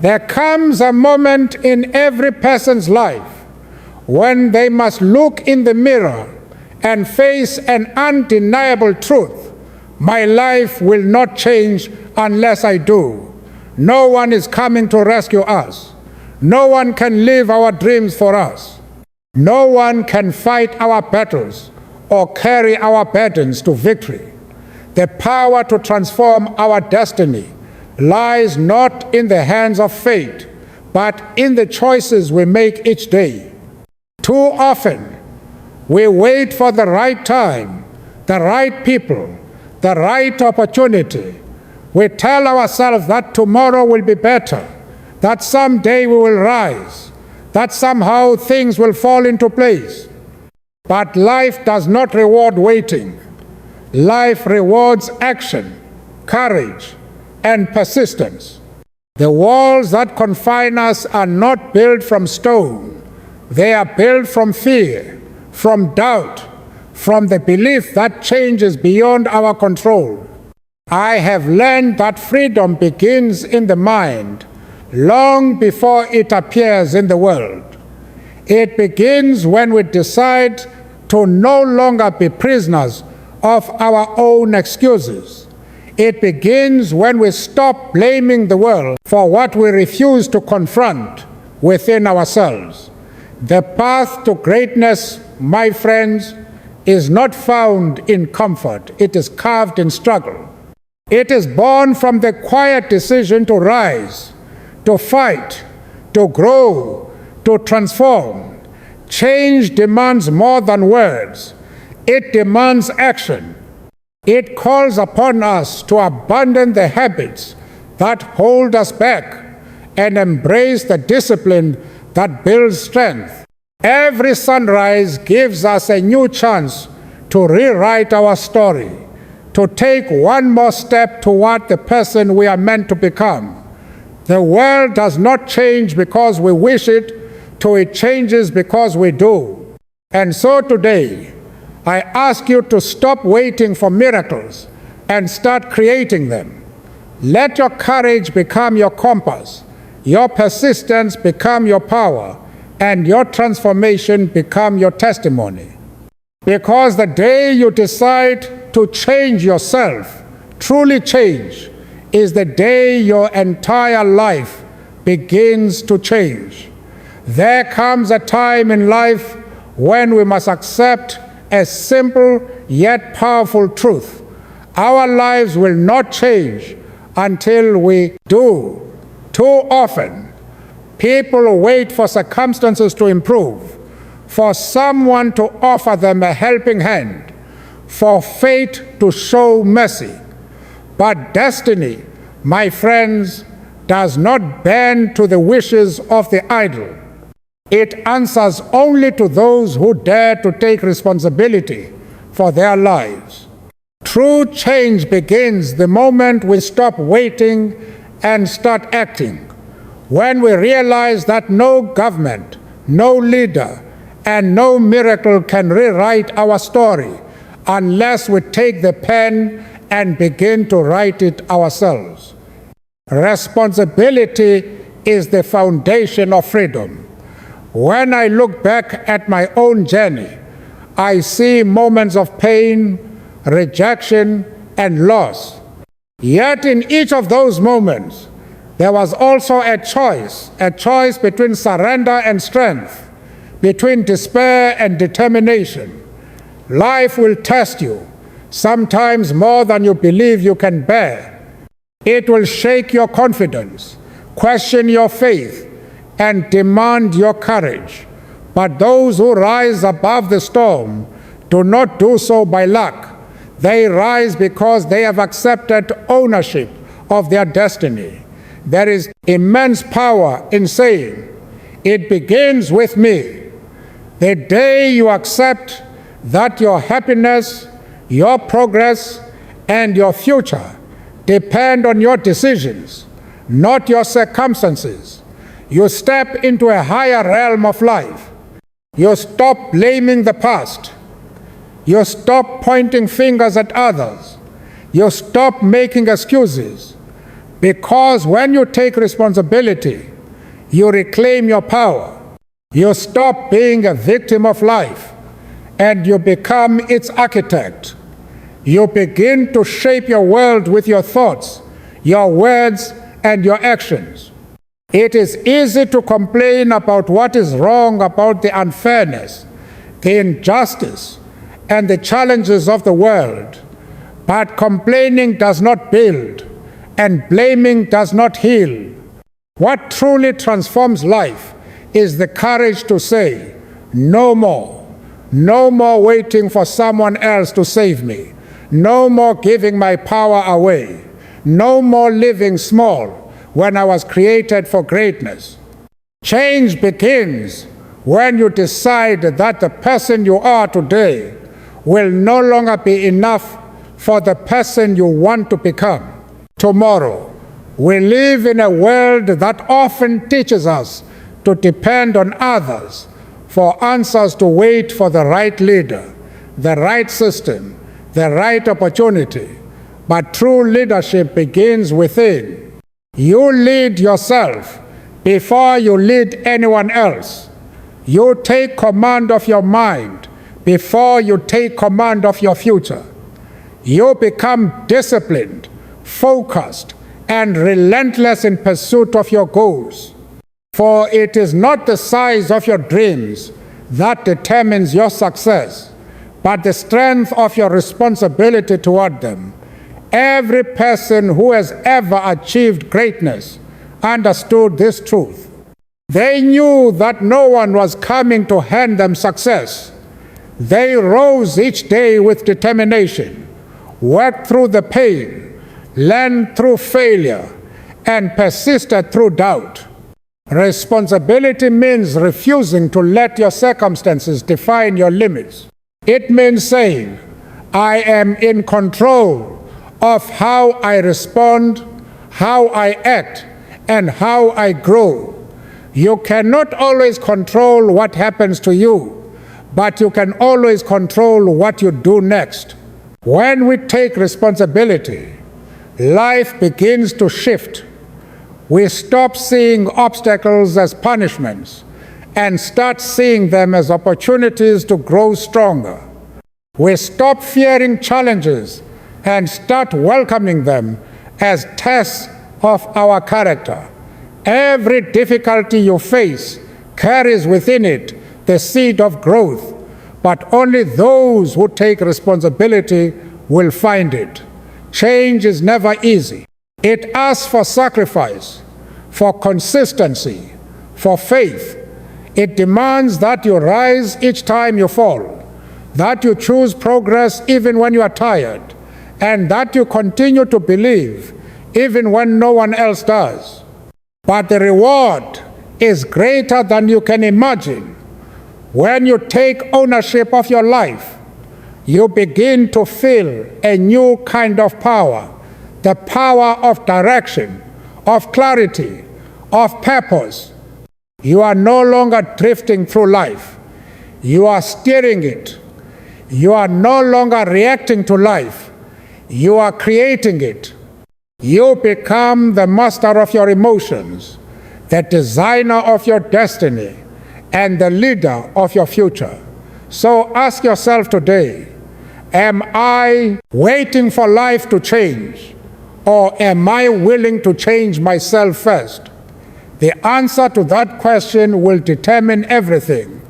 There comes a moment in every person's life when they must look in the mirror and face an undeniable truth. My life will not change unless I do. No one is coming to rescue us. No one can live our dreams for us. No one can fight our battles or carry our burdens to victory. The power to transform our destiny lies not in the hands of fate, but in the choices we make each day. Too often, we wait for the right time, the right people, the right opportunity. We tell ourselves that tomorrow will be better, that someday we will rise, that somehow things will fall into place. But life does not reward waiting. Life rewards action, courage, and persistence. The walls that confine us are not built from stone. They are built from fear, from doubt, from the belief that change is beyond our control. I have learned that freedom begins in the mind long before it appears in the world. It begins when we decide to no longer be prisoners of our own excuses. It begins when we stop blaming the world for what we refuse to confront within ourselves. The path to greatness, my friends, is not found in comfort. It is carved in struggle. It is born from the quiet decision to rise, to fight, to grow, to transform. Change demands more than words. It demands action. It calls upon us to abandon the habits that hold us back and embrace the discipline that builds strength. Every sunrise gives us a new chance to rewrite our story, to take one more step toward the person we are meant to become. The world does not change because we wish it to, it changes because we do. And so today, I ask you to stop waiting for miracles and start creating them. Let your courage become your compass, your persistence become your power, and your transformation become your testimony. Because the day you decide to change yourself, truly change, is the day your entire life begins to change. There comes a time in life when we must accept a simple yet powerful truth. Our lives will not change until we do. Too often, people wait for circumstances to improve, for someone to offer them a helping hand, for fate to show mercy. But destiny, my friends, does not bend to the wishes of the idle. It answers only to those who dare to take responsibility for their lives. True change begins the moment we stop waiting and start acting. When we realize that no government, no leader, and no miracle can rewrite our story unless we take the pen and begin to write it ourselves. Responsibility is the foundation of freedom. When I look back at my own journey, I see moments of pain, rejection, and loss. Yet in each of those moments, there was also a choice between surrender and strength, between despair and determination. Life will test you, sometimes more than you believe you can bear. It will shake your confidence, question your faith, and demand your courage. But those who rise above the storm do not do so by luck. They rise because they have accepted ownership of their destiny. There is immense power in saying, "It begins with me." The day you accept that your happiness, your progress, and your future depend on your decisions, not your circumstances, you step into a higher realm of life. You stop blaming the past. You stop pointing fingers at others. You stop making excuses. Because when you take responsibility, you reclaim your power. You stop being a victim of life, and you become its architect. You begin to shape your world with your thoughts, your words, and your actions. It is easy to complain about what is wrong, about the unfairness, the injustice, and the challenges of the world. But complaining does not build, and blaming does not heal. What truly transforms life is the courage to say, no more. No more waiting for someone else to save me. No more giving my power away. No more living small when I was created for greatness. Change begins when you decide that the person you are today will no longer be enough for the person you want to become tomorrow. We live in a world that often teaches us to depend on others for answers, to wait for the right leader, the right system, the right opportunity. But true leadership begins within. You lead yourself before you lead anyone else. You take command of your mind before you take command of your future. You become disciplined, focused, and relentless in pursuit of your goals. For it is not the size of your dreams that determines your success, but the strength of your responsibility toward them. Every person who has ever achieved greatness understood this truth. They knew that no one was coming to hand them success. They rose each day with determination, worked through the pain, learned through failure, and persisted through doubt. Responsibility means refusing to let your circumstances define your limits. It means saying, I am in control of how I respond, how I act, and how I grow. You cannot always control what happens to you, but you can always control what you do next. When we take responsibility, life begins to shift. We stop seeing obstacles as punishments and start seeing them as opportunities to grow stronger. We stop fearing challenges and start welcoming them as tests of our character. Every difficulty you face carries within it the seed of growth, but only those who take responsibility will find it. Change is never easy. It asks for sacrifice, for consistency, for faith. It demands that you rise each time you fall, that you choose progress even when you are tired, and that you continue to believe even when no one else does. But the reward is greater than you can imagine. When you take ownership of your life, you begin to feel a new kind of power, the power of direction, of clarity, of purpose. You are no longer drifting through life. You are steering it. You are no longer reacting to life. You are creating it. You become the master of your emotions, the designer of your destiny, and the leader of your future. So ask yourself today, am I waiting for life to change, or am I willing to change myself first? The answer to that question will determine everything.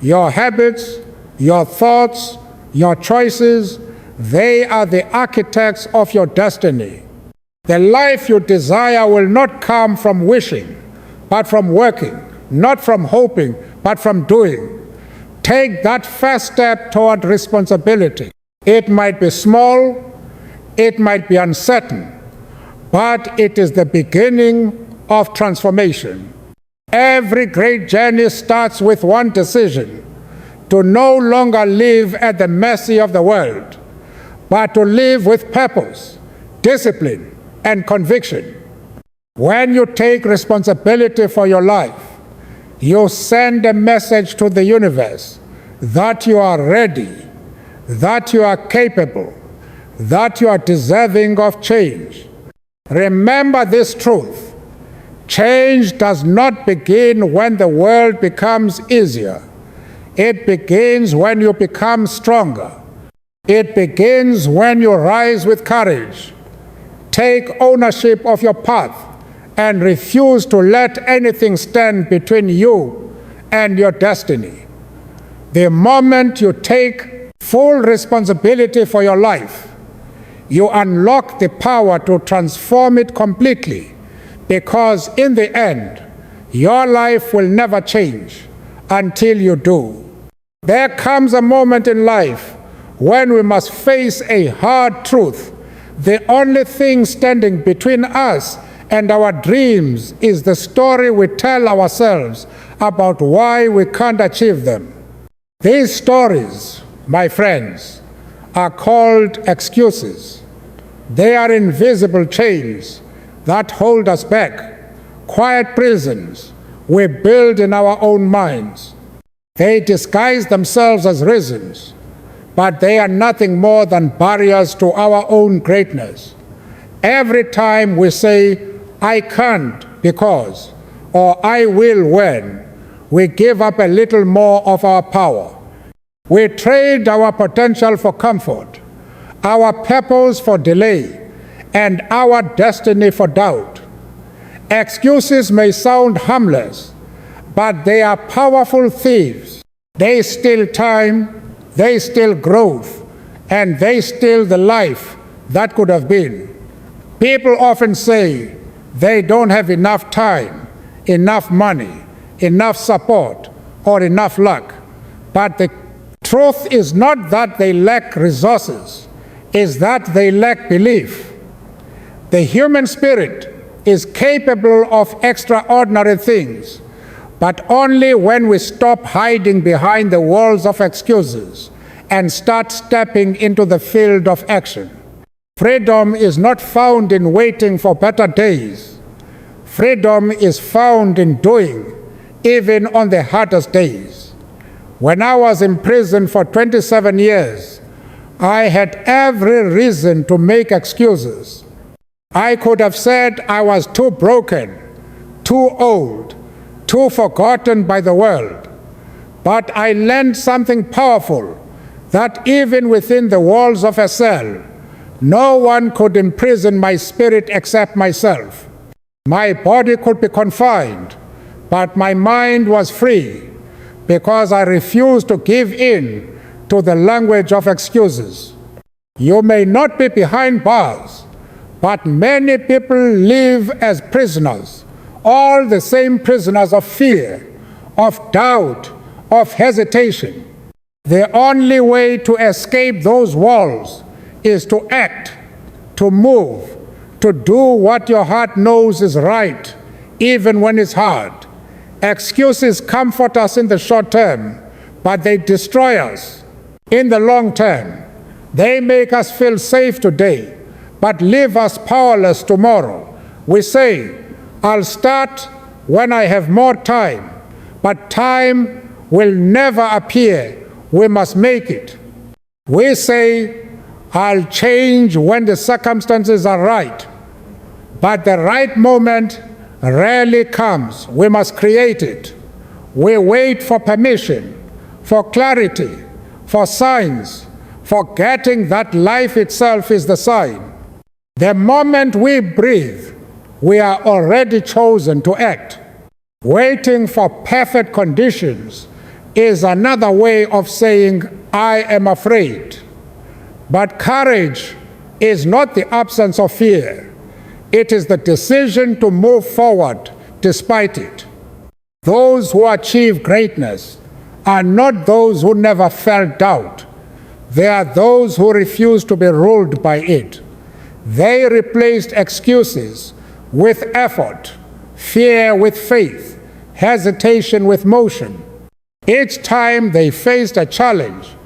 Your habits, your thoughts, your choices, they are the architects of your destiny. The life you desire will not come from wishing, but from working, not from hoping, but from doing. Take that first step toward responsibility. It might be small, it might be uncertain, but it is the beginning of transformation. Every great journey starts with one decision: to no longer live at the mercy of the world, but to live with purpose, discipline, and conviction. When you take responsibility for your life, you send a message to the universe that you are ready, that you are capable, that you are deserving of change. Remember this truth. Change does not begin when the world becomes easier. It begins when you become stronger. It begins when you rise with courage. Take ownership of your path and refuse to let anything stand between you and your destiny. The moment you take full responsibility for your life, you unlock the power to transform it completely, because in the end, your life will never change until you do. There comes a moment in life when we must face a hard truth. The only thing standing between us and our dreams is the story we tell ourselves about why we can't achieve them. These stories, my friends, are called excuses. They are invisible chains that hold us back, quiet prisons we build in our own minds. They disguise themselves as reasons, but they are nothing more than barriers to our own greatness. Every time we say, "I can't because," or "I will when," we give up a little more of our power. We trade our potential for comfort, our purpose for delay, and our destiny for doubt. Excuses may sound harmless, but they are powerful thieves. They steal time, they steal growth, and they steal the life that could have been. People often say they don't have enough time, enough money, enough support, or enough luck. But the truth is not that they lack resources, it's that they lack belief. The human spirit is capable of extraordinary things, but only when we stop hiding behind the walls of excuses and start stepping into the field of action. Freedom is not found in waiting for better days. Freedom is found in doing, even on the hardest days. When I was in prison for 27 years, I had every reason to make excuses. I could have said I was too broken, too old, too forgotten by the world. But I learned something powerful, that even within the walls of a cell, no one could imprison my spirit except myself. My body could be confined, but my mind was free, because I refused to give in to the language of excuses. You may not be behind bars, but many people live as prisoners, all the same prisoners of fear, of doubt, of hesitation. The only way to escape those walls is to act, to move, to do what your heart knows is right, even when it's hard. Excuses comfort us in the short term, but they destroy us in the long term. They make us feel safe today, but leave us powerless tomorrow. We say, "I'll start when I have more time," but time will never appear. We must make it. We say, "I'll change when the circumstances are right," but the right moment rarely comes. We must create it. We wait for permission, for clarity, for signs, forgetting that life itself is the sign. The moment we breathe, we are already chosen to act. Waiting for perfect conditions is another way of saying, "I am afraid." But courage is not the absence of fear. It is the decision to move forward despite it. Those who achieve greatness are not those who never felt doubt. They are those who refuse to be ruled by it. They replaced excuses with effort, fear with faith, hesitation with motion. Each time they faced a challenge,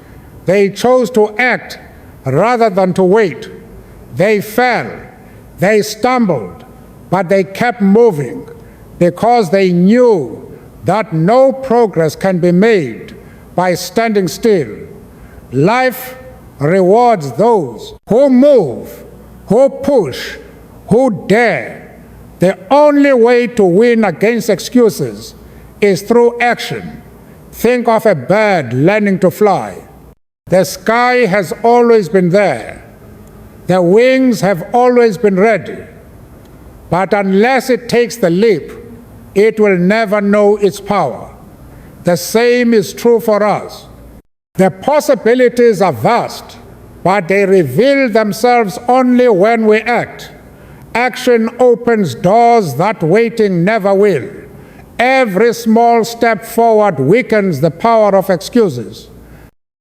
they chose to act rather than to wait. They fell, they stumbled, but they kept moving because they knew that no progress can be made by standing still. Life rewards those who move, who push, who dare. The only way to win against excuses is through action. Think of a bird learning to fly. The sky has always been there. The wings have always been ready. But unless it takes the leap, it will never know its power. The same is true for us. The possibilities are vast, but they reveal themselves only when we act. Action opens doors that waiting never will. Every small step forward weakens the power of excuses.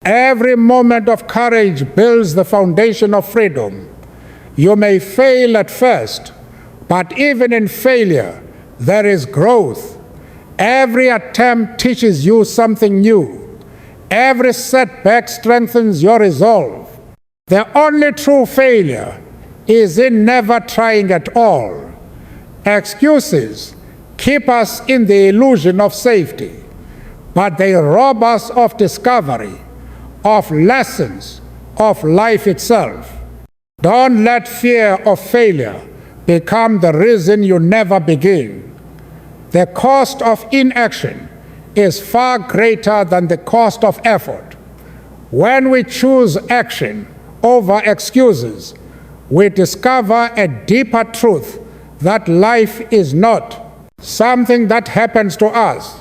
Every moment of courage builds the foundation of freedom. You may fail at first, but even in failure, there is growth. Every attempt teaches you something new. Every setback strengthens your resolve. The only true failure is in never trying at all. Excuses keep us in the illusion of safety, but they rob us of discovery, of lessons, of life itself. Don't let fear of failure become the reason you never begin. The cost of inaction is far greater than the cost of effort. When we choose action over excuses, we discover a deeper truth that life is not something that happens to us.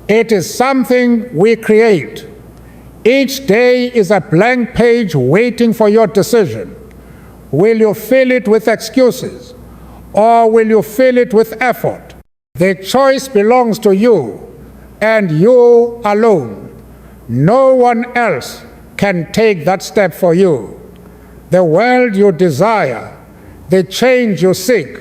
It is something we create. Each day is a blank page waiting for your decision. Will you fill it with excuses, or will you fill it with effort? The choice belongs to you, and you alone. No one else can take that step for you. The world you desire, the change you seek,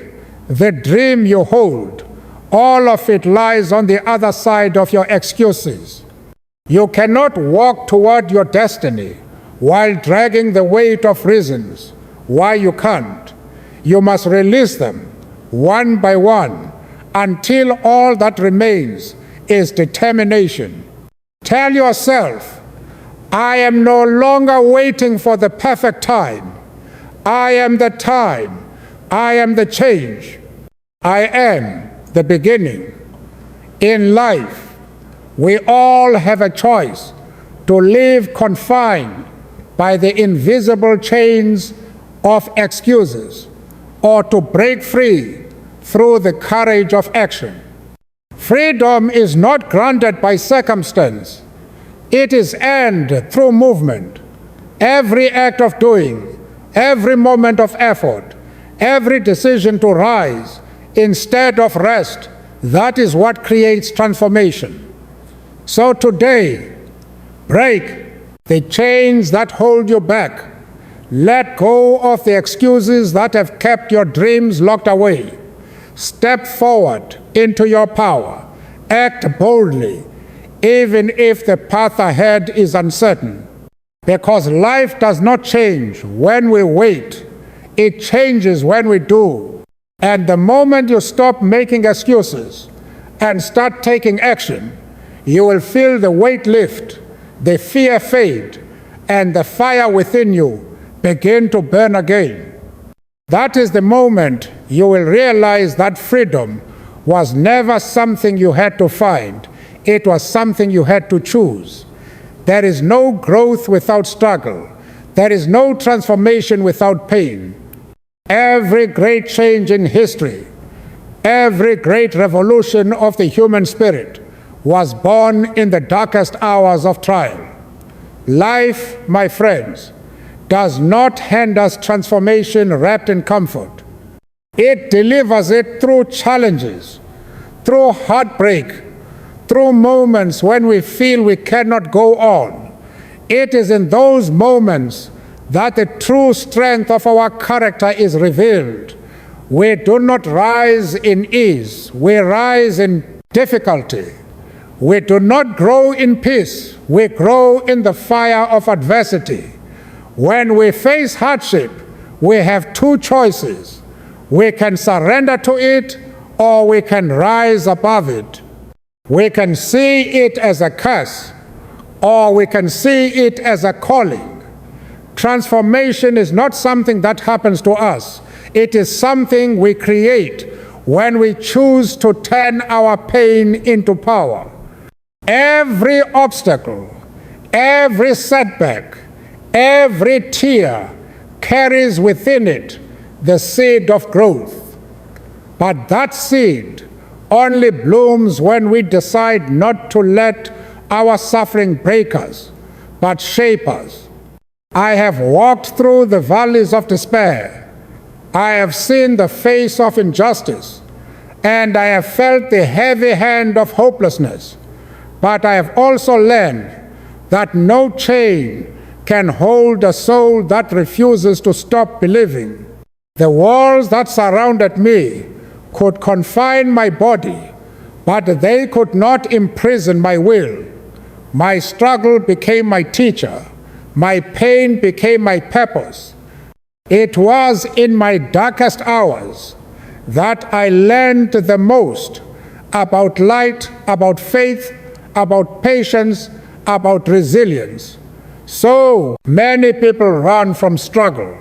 the dream you hold, all of it lies on the other side of your excuses. You cannot walk toward your destiny while dragging the weight of reasons why you can't. You must release them one by one until all that remains is determination. Tell yourself, I am no longer waiting for the perfect time. I am the time. I am the change. I am the beginning. In life, we all have a choice to live confined by the invisible chains of excuses, or to break free through the courage of action. Freedom is not granted by circumstance. It is earned through movement. Every act of doing, every moment of effort, every decision to rise instead of rest, that is what creates transformation. So today, break the chains that hold you back. Let go of the excuses that have kept your dreams locked away. Step forward into your power. Act boldly, even if the path ahead is uncertain. Because life does not change when we wait. It changes when we do. And the moment you stop making excuses and start taking action, you will feel the weight lift, the fear fade, and the fire within you begin to burn again. That is the moment you will realize that freedom was never something you had to find. It was something you had to choose. There is no growth without struggle. There is no transformation without pain. Every great change in history, every great revolution of the human spirit was born in the darkest hours of trial. Life, my friends, does not hand us transformation wrapped in comfort. It delivers it through challenges, through heartbreak, through moments when we feel we cannot go on. It is in those moments that the true strength of our character is revealed. We do not rise in ease, we rise in difficulty. We do not grow in peace, we grow in the fire of adversity. When we face hardship, we have two choices. We can surrender to it, or we can rise above it. We can see it as a curse, or we can see it as a calling. Transformation is not something that happens to us. It is something we create when we choose to turn our pain into power. Every obstacle, every setback, every tear carries within it the seed of growth. But that seed only blooms when we decide not to let our suffering break us, but shape us. I have walked through the valleys of despair. I have seen the face of injustice, and I have felt the heavy hand of hopelessness. But I have also learned that no chain can hold a soul that refuses to stop believing. The walls that surrounded me could confine my body, but they could not imprison my will. My struggle became my teacher. My pain became my purpose. It was in my darkest hours that I learned the most about light, about faith, about patience, about resilience. So many people run from struggle.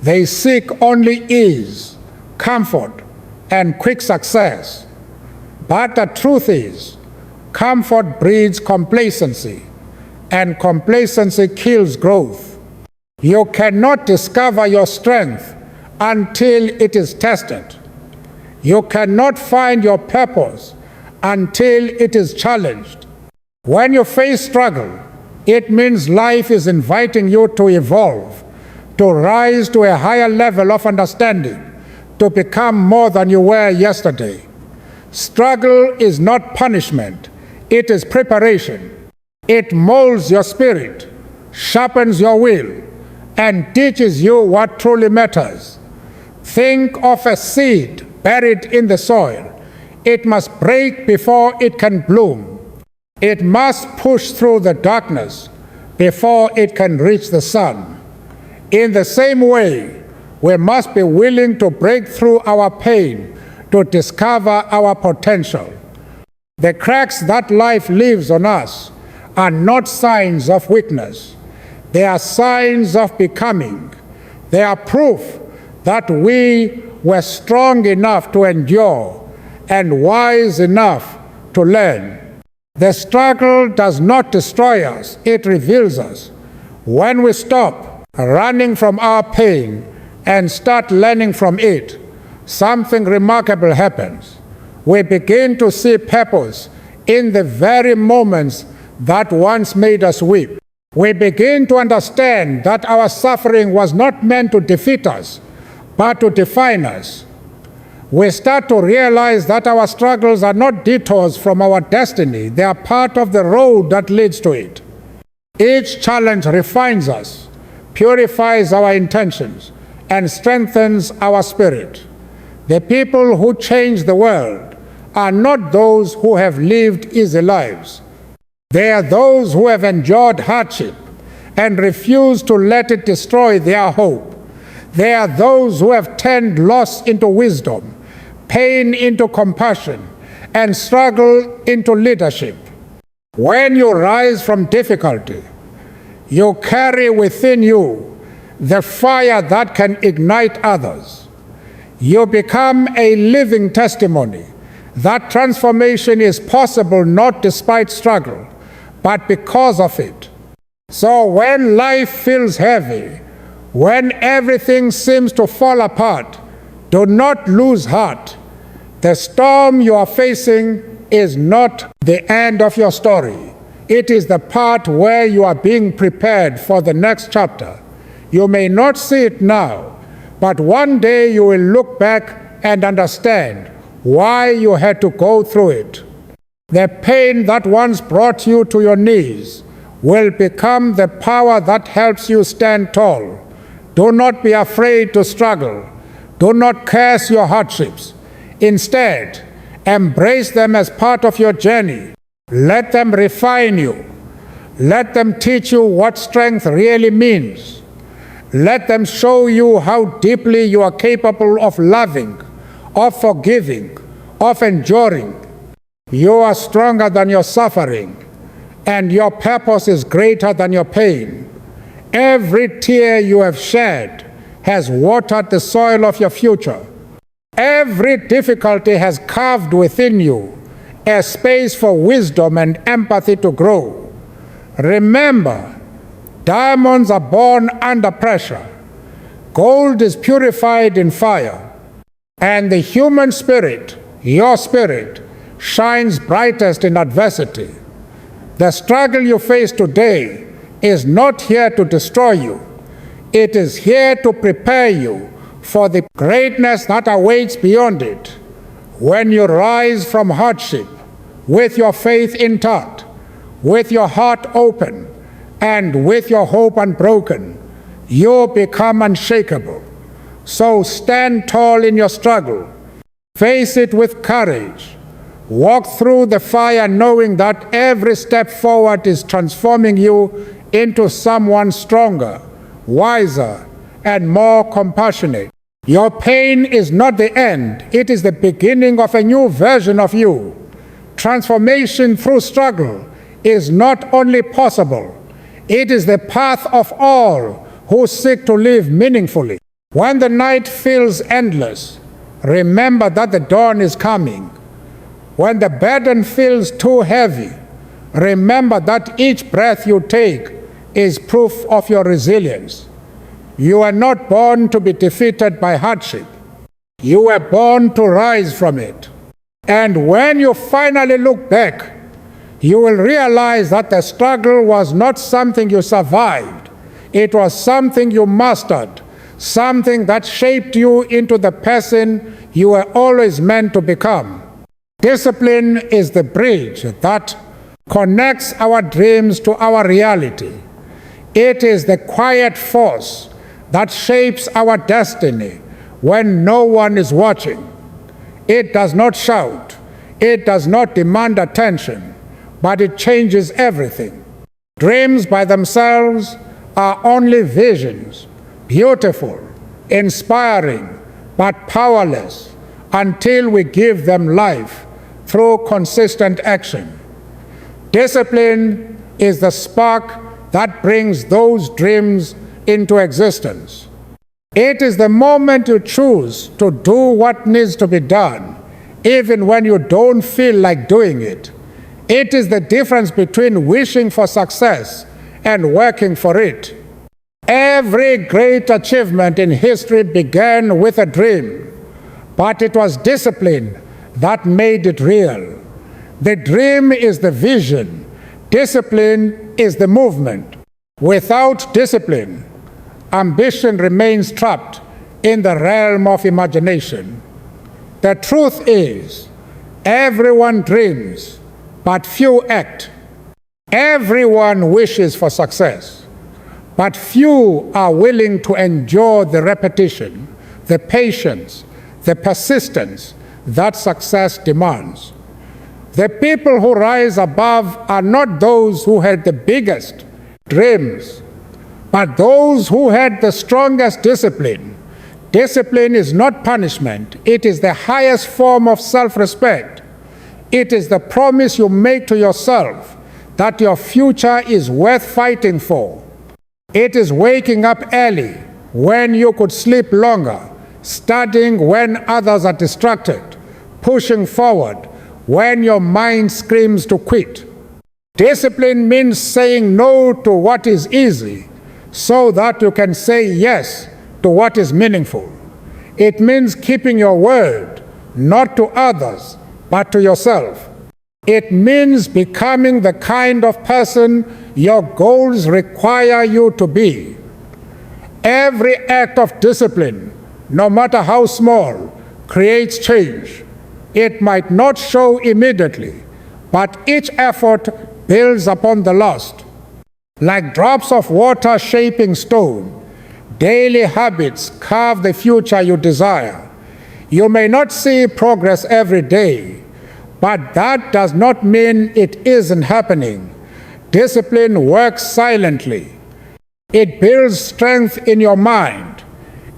They seek only ease, comfort, and quick success. But the truth is, comfort breeds complacency, and complacency kills growth. You cannot discover your strength until it is tested. You cannot find your purpose until it is challenged. When you face struggle, it means life is inviting you to evolve, to rise to a higher level of understanding, to become more than you were yesterday. Struggle is not punishment, it is preparation. It molds your spirit, sharpens your will, and teaches you what truly matters. Think of a seed buried in the soil. It must break before it can bloom. It must push through the darkness before it can reach the sun. In the same way, we must be willing to break through our pain to discover our potential. The cracks that life leaves on us are not signs of weakness. They are signs of becoming. They are proof that we were strong enough to endure and wise enough to learn. The struggle does not destroy us, it reveals us. When we stop running from our pain and start learning from it, something remarkable happens. We begin to see purpose in the very moments that once made us weep. We begin to understand that our suffering was not meant to defeat us, but to define us. We start to realize that our struggles are not detours from our destiny. They are part of the road that leads to it. Each challenge refines us, purifies our intentions, and strengthens our spirit. The people who change the world are not those who have lived easy lives. They are those who have endured hardship and refused to let it destroy their hope. They are those who have turned loss into wisdom, pain into compassion, and struggle into leadership. When you rise from difficulty, you carry within you the fire that can ignite others. You become a living testimony that transformation is possible not despite struggle, but because of it. So when life feels heavy, when everything seems to fall apart, do not lose heart. The storm you are facing is not the end of your story. It is the part where you are being prepared for the next chapter. You may not see it now, but one day you will look back and understand why you had to go through it. The pain that once brought you to your knees will become the power that helps you stand tall. Do not be afraid to struggle. Do not curse your hardships. Instead, embrace them as part of your journey. Let them refine you. Let them teach you what strength really means. Let them show you how deeply you are capable of loving, of forgiving, of enduring. You are stronger than your suffering, and your purpose is greater than your pain. Every tear you have shed has watered the soil of your future. Every difficulty has carved within you a space for wisdom and empathy to grow. Remember, diamonds are born under pressure. Gold is purified in fire. And the human spirit, your spirit, shines brightest in adversity. The struggle you face today is not here to destroy you. It is here to prepare you for the greatness that awaits beyond it. When you rise from hardship with your faith intact, with your heart open, and with your hope unbroken, you become unshakable. So stand tall in your struggle. Face it with courage. Walk through the fire knowing that every step forward is transforming you into someone stronger, wiser, and more compassionate. Your pain is not the end. It is the beginning of a new version of you. Transformation through struggle is not only possible, it is the path of all who seek to live meaningfully. When the night feels endless, remember that the dawn is coming. When the burden feels too heavy, remember that each breath you take is proof of your resilience. You are not born to be defeated by hardship. You were born to rise from it. And when you finally look back, you will realize that the struggle was not something you survived. It was something you mastered, something that shaped you into the person you were always meant to become. Discipline is the bridge that connects our dreams to our reality. It is the quiet force that shapes our destiny when no one is watching. It does not shout, it does not demand attention, but it changes everything. Dreams by themselves are only visions, beautiful, inspiring, but powerless until we give them life through consistent action. Discipline is the spark that brings those dreams into existence. It is the moment you choose to do what needs to be done, even when you don't feel like doing it. It is the difference between wishing for success and working for it. Every great achievement in history began with a dream, but it was discipline that made it real. The dream is the vision. Discipline is the movement. Without discipline, ambition remains trapped in the realm of imagination. The truth is, everyone dreams, but few act. Everyone wishes for success, but few are willing to endure the repetition, the patience, the persistence that success demands. The people who rise above are not those who had the biggest dreams, but those who had the strongest discipline. Discipline is not punishment. It is the highest form of self-respect. It is the promise you make to yourself that your future is worth fighting for. It is waking up early when you could sleep longer, studying when others are distracted, pushing forward when your mind screams to quit. Discipline means saying no to what is easy so that you can say yes to what is meaningful. It means keeping your word, not to others, but to yourself. It means becoming the kind of person your goals require you to be. Every act of discipline, no matter how small, creates change. It might not show immediately, but each effort builds upon the last. Like drops of water shaping stone, daily habits carve the future you desire. You may not see progress every day, but that does not mean it isn't happening. Discipline works silently. It builds strength in your mind,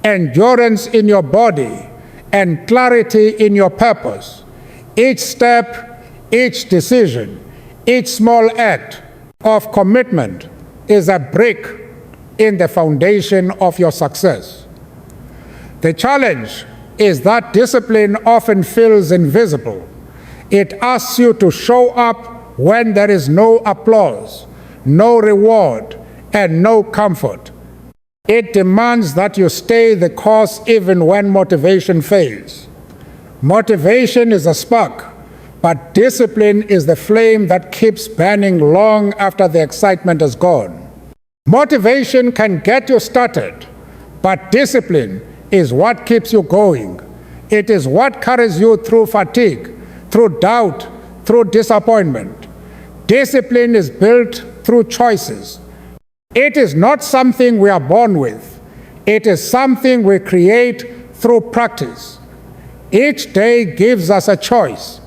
endurance in your body, and clarity in your purpose. Each step, each decision, each small act of commitment is a brick in the foundation of your success. The challenge is that discipline often feels invisible. It asks you to show up when there is no applause, no reward, and no comfort. It demands that you stay the course even when motivation fails. Motivation is a spark, but discipline is the flame that keeps burning long after the excitement is gone. Motivation can get you started, but discipline is what keeps you going. It is what carries you through fatigue, through doubt, through disappointment. Discipline is built through choices. It is not something we are born with. It is something we create through practice. Each day gives us a choice.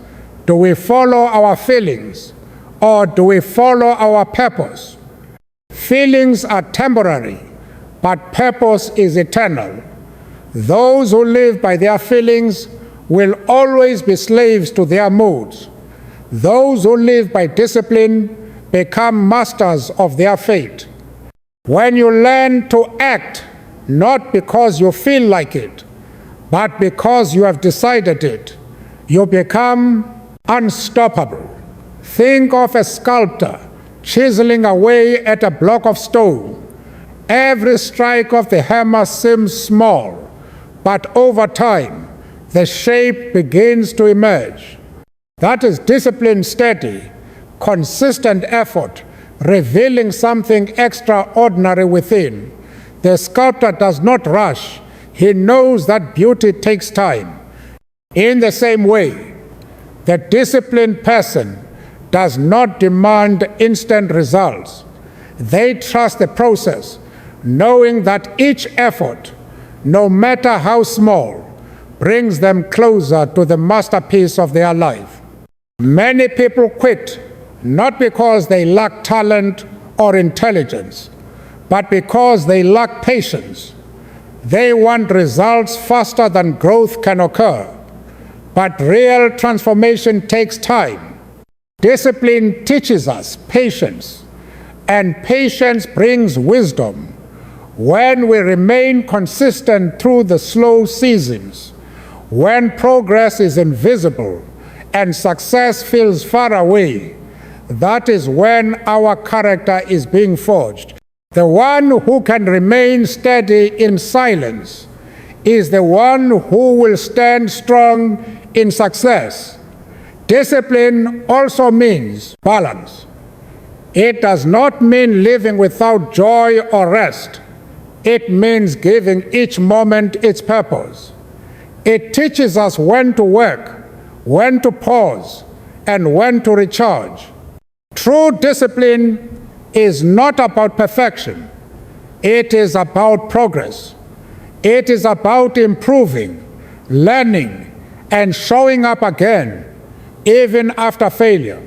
Do we follow our feelings or do we follow our purpose? Feelings are temporary, but purpose is eternal. Those who live by their feelings will always be slaves to their moods. Those who live by discipline become masters of their fate. When you learn to act, not because you feel like it, but because you have decided it, you become unstoppable. Think of a sculptor chiseling away at a block of stone. Every strike of the hammer seems small, but over time, the shape begins to emerge. That is disciplined, steady, consistent effort, revealing something extraordinary within. The sculptor does not rush. He knows that beauty takes time. In the same way, the disciplined person does not demand instant results. They trust the process, knowing that each effort, no matter how small, brings them closer to the masterpiece of their life. Many people quit not because they lack talent or intelligence, but because they lack patience. They want results faster than growth can occur. But real transformation takes time. Discipline teaches us patience, and patience brings wisdom. When we remain consistent through the slow seasons, when progress is invisible and success feels far away, that is when our character is being forged. The one who can remain steady in silence is the one who will stand strong in success. Discipline also means balance. It does not mean living without joy or rest. It means giving each moment its purpose. It teaches us when to work, when to pause, and when to recharge. True discipline is not about perfection. It is about progress. It is about improving, learning, and showing up again, even after failure.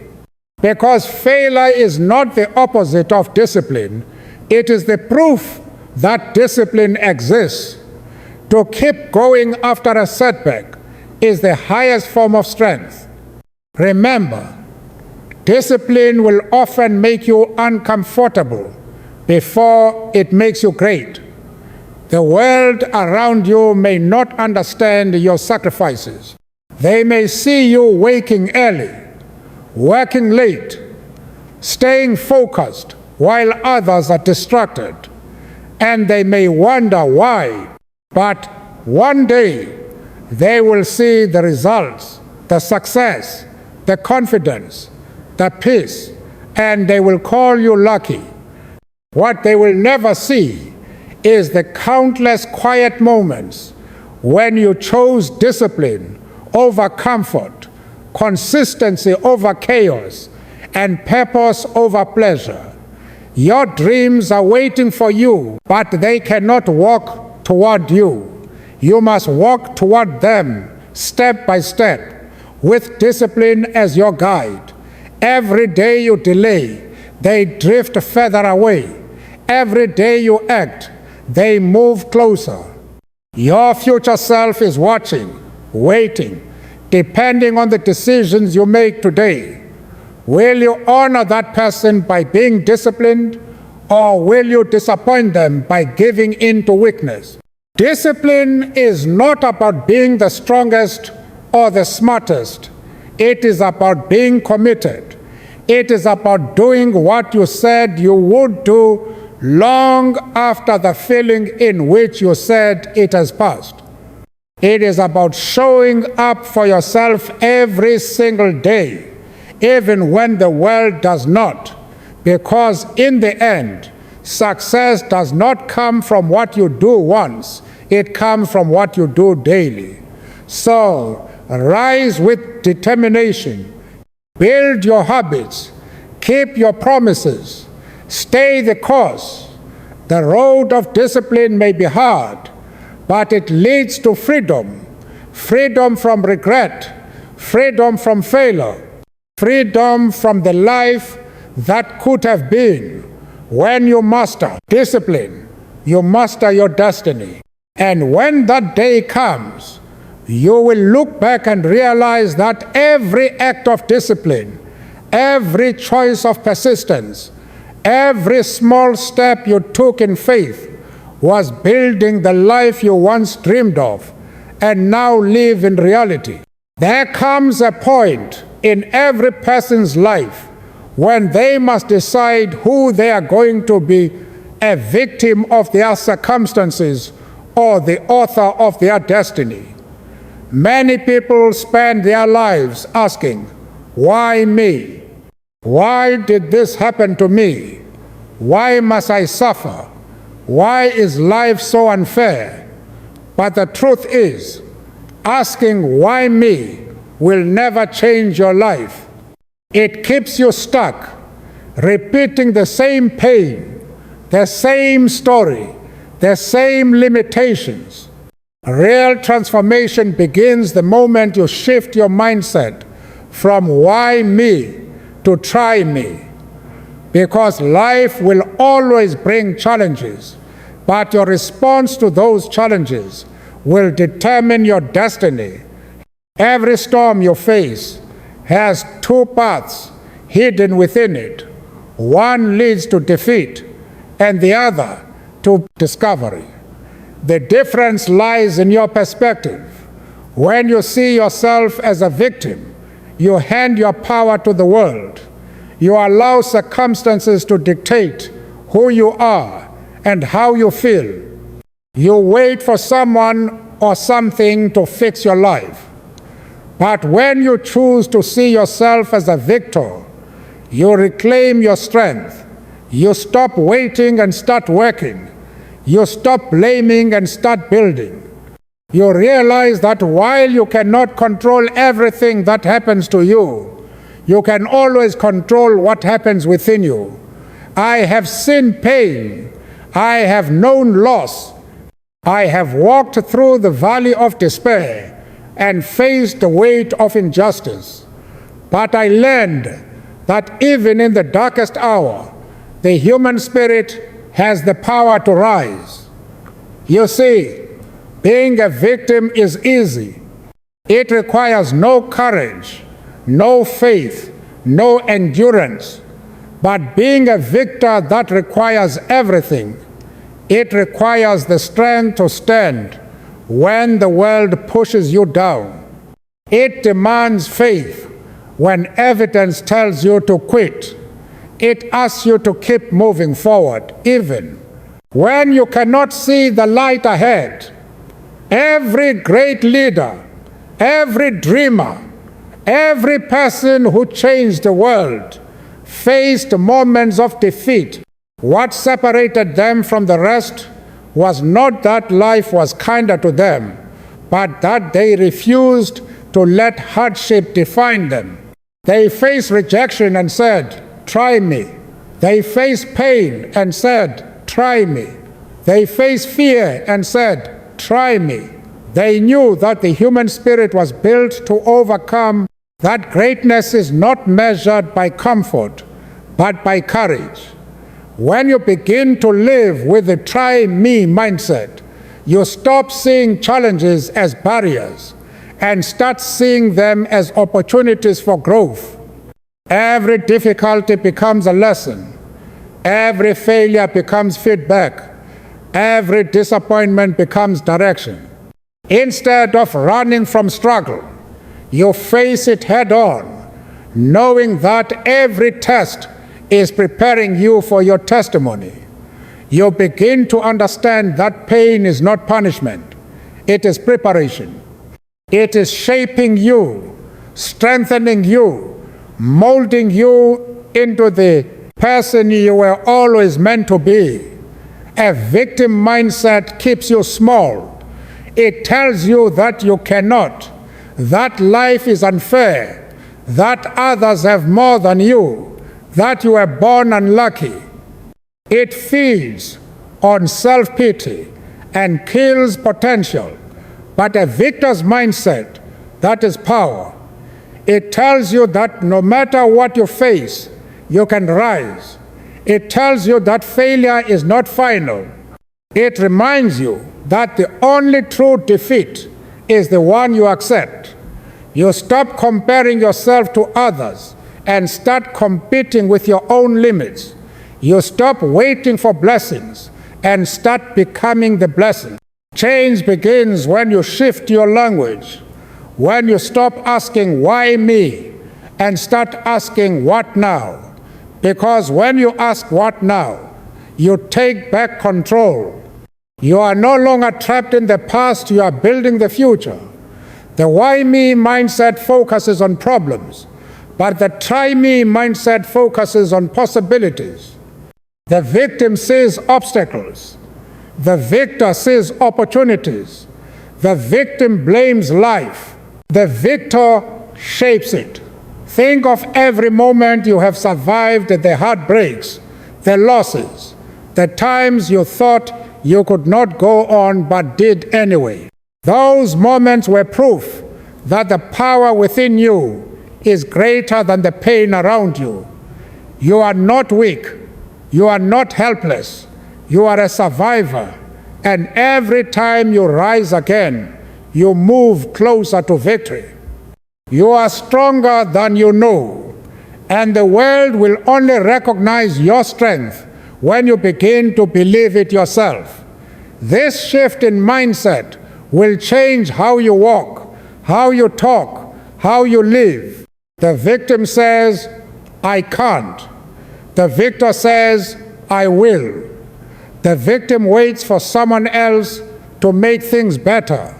Because failure is not the opposite of discipline, it is the proof that discipline exists. To keep going after a setback is the highest form of strength. Remember, discipline will often make you uncomfortable before it makes you great. The world around you may not understand your sacrifices. They may see you waking early, working late, staying focused while others are distracted, and they may wonder why. But one day, they will see the results, the success, the confidence, the peace, and they will call you lucky. What they will never see is the countless quiet moments when you chose discipline over comfort, consistency over chaos, and purpose over pleasure. Your dreams are waiting for you, but they cannot walk toward you. You must walk toward them step by step, with discipline as your guide. Every day you delay, they drift further away. Every day you act, they move closer. Your future self is watching, waiting, depending on the decisions you make today. Will you honor that person by being disciplined, or will you disappoint them by giving in to weakness? Discipline is not about being the strongest or the smartest. It is about being committed. It is about doing what you said you would do long after the feeling in which you said it has passed. It is about showing up for yourself every single day, even when the world does not, because in the end, success does not come from what you do once, it comes from what you do daily. So, rise with determination, build your habits, keep your promises, stay the course. The road of discipline may be hard, but it leads to freedom. Freedom from regret, freedom from failure, freedom from the life that could have been. When you master discipline, you master your destiny. And when that day comes, you will look back and realize that every act of discipline, every choice of persistence, every small step you took in faith was building the life you once dreamed of and now live in reality. There comes a point in every person's life when they must decide who they are going to be, a victim of their circumstances or the author of their destiny. Many people spend their lives asking, why me? Why did this happen to me? Why must I suffer? Why is life so unfair? But the truth is, asking why me will never change your life. It keeps you stuck, repeating the same pain, the same story, the same limitations. Real transformation begins the moment you shift your mindset from why me to try me. Because life will always bring challenges, but your response to those challenges will determine your destiny. Every storm you face has two paths hidden within it. One leads to defeat, and the other to discovery. The difference lies in your perspective. When you see yourself as a victim, you hand your power to the world. You allow circumstances to dictate who you are and how you feel. You wait for someone or something to fix your life. But when you choose to see yourself as a victor, you reclaim your strength. You stop waiting and start working. You stop blaming and start building. You realize that while you cannot control everything that happens to you, you can always control what happens within you. I have seen pain. I have known loss. I have walked through the valley of despair and faced the weight of injustice. But I learned that even in the darkest hour, the human spirit has the power to rise. You see, being a victim is easy. It requires no courage, no faith, no endurance. But being a victor, that requires everything. It requires the strength to stand when the world pushes you down. It demands faith when evidence tells you to quit. It asks you to keep moving forward, even when you cannot see the light ahead. Every great leader, every dreamer, every person who changed the world faced moments of defeat. What separated them from the rest was not that life was kinder to them, but that they refused to let hardship define them. They faced rejection and said, "Try me." They faced pain and said, "Try me." They faced fear and said, "Try me." They knew that the human spirit was built to overcome, that greatness is not measured by comfort, but by courage. When you begin to live with the try me mindset, you stop seeing challenges as barriers and start seeing them as opportunities for growth. Every difficulty becomes a lesson. Every failure becomes feedback. Every disappointment becomes direction. Instead of running from struggle, you face it head on, knowing that every test is preparing you for your testimony. You begin to understand that pain is not punishment, it is preparation. It is shaping you, strengthening you, molding you into the person you were always meant to be. A victim mindset keeps you small. It tells you that you cannot, that life is unfair, that others have more than you, that you were born unlucky. It feeds on self-pity and kills potential. But a victor's mindset, that is power. It tells you that no matter what you face, you can rise. It tells you that failure is not final. It reminds you that the only true defeat is the one you accept. You stop comparing yourself to others and start competing with your own limits. You stop waiting for blessings and start becoming the blessing. Change begins when you shift your language, when you stop asking, why me, and start asking, what now? Because when you ask, what now, you take back control. You are no longer trapped in the past, you are building the future. The why me mindset focuses on problems, but the try me mindset focuses on possibilities. The victim sees obstacles. The victor sees opportunities. The victim blames life. The victor shapes it. Think of every moment you have survived the heartbreaks, the losses, the times you thought you could not go on but did anyway. Those moments were proof that the power within you is greater than the pain around you. You are not weak. You are not helpless. You are a survivor. And every time you rise again, you move closer to victory. You are stronger than you know, and the world will only recognize your strength when you begin to believe it yourself. This shift in mindset will change how you walk, how you talk, how you live. The victim says, I can't. The victor says, I will. The victim waits for someone else to make things better.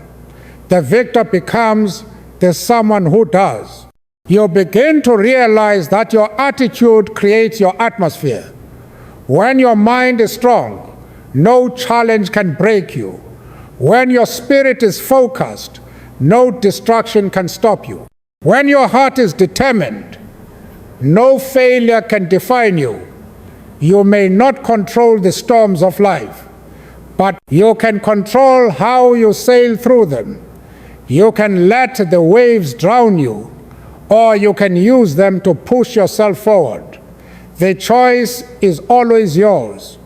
The victor becomes the someone who does. You begin to realize that your attitude creates your atmosphere. When your mind is strong, no challenge can break you. When your spirit is focused, no distraction can stop you. When your heart is determined, no failure can define you. You may not control the storms of life, but you can control how you sail through them. You can let the waves drown you, or you can use them to push yourself forward. The choice is always yours.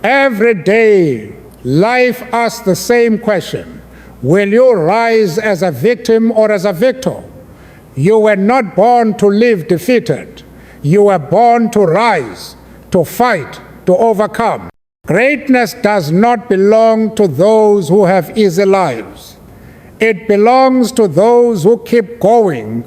Every day, life asks the same question. Will you rise as a victim or as a victor? You were not born to live defeated. You were born to rise, to fight, to overcome. Greatness does not belong to those who have easy lives. It belongs to those who keep going